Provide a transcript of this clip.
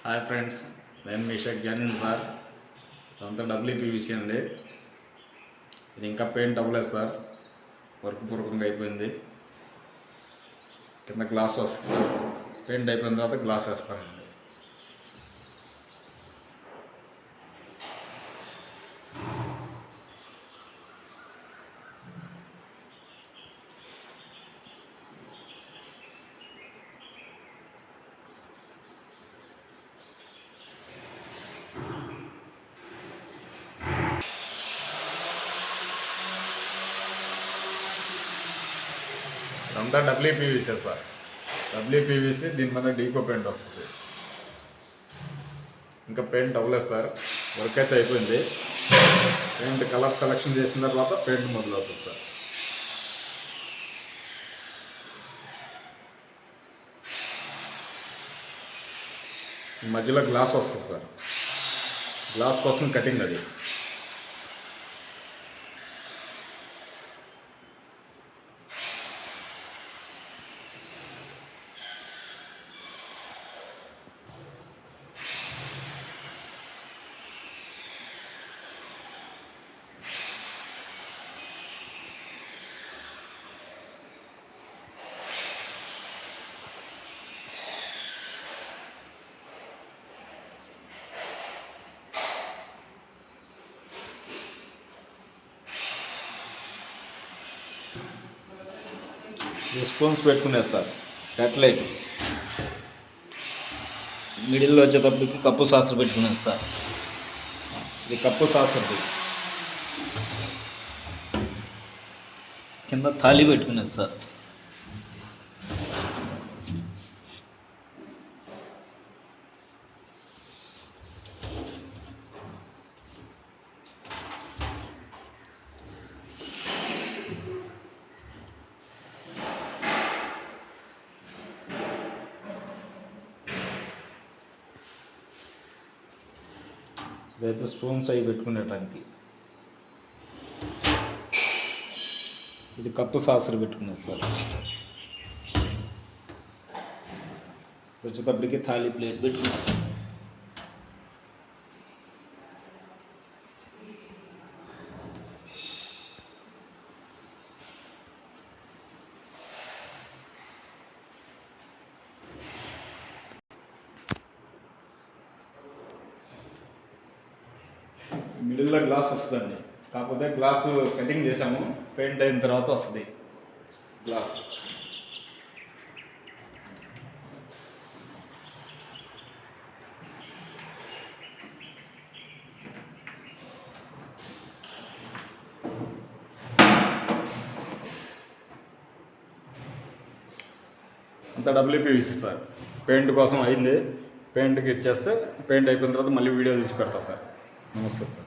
Hi friends, నేను మీ Sheikh జానిన్ sir. అంతా WPVC అండి. ఇది ఇంకా పెయింట్ అవ్వలేదు సార్, వర్క్ పూర్వకంగా అయిపోయింది. కింద గ్లాస్ వస్తుంది, పెయింట్ అయిపోయిన తర్వాత గ్లాస్ వేస్తానండి. ఇదంతా డబ్ల్యూపీవీసీ సార్. డబ్ల్యూపీవీసీ దీని మీద డీకో పెయింట్ వస్తుంది. ఇంకా పెయింట్ అవ్వలేదు సార్, వర్క్ అయితే అయిపోయింది. పెయింట్ కలర్ సెలెక్షన్ చేసిన తర్వాత పెయింట్ మొదలవుతుంది సార్. ఈ మధ్యలో గ్లాస్ వస్తుంది సార్, గ్లాస్ కోసం కటింగ్ అది. ఈ స్పూన్స్ పెట్టుకునేది సార్, కట్లెట్ మిడిల్లో వచ్చేటప్పటికి కప్పు సాసర్ పెట్టుకునేది సార్. ఇది కప్పు సాసర్ది. కింద థాలి పెట్టుకునేది సార్. ఇదైతే స్పూన్స్ అవి పెట్టుకునేటానికి. ఇది కప్పు సాసర్ పెట్టుకునేది సార్. వచ్చేటప్పటికి థాలీ ప్లేట్ పెట్టుకున్నాను. మిడిల్లో గ్లాస్ వస్తుందండి, కాకపోతే గ్లాసు కటింగ్ చేసాము, పెయింట్ అయిన తర్వాత వస్తుంది గ్లాస్. అంతా డబ్ల్యూపీవీసీ సార్. పెయింట్ కోసం అయింది, పెయింట్కి ఇచ్చేస్తే పెయింట్ అయిపోయిన తర్వాత మళ్ళీ వీడియో తీసి పెడతా సార్. నమస్తే సార్.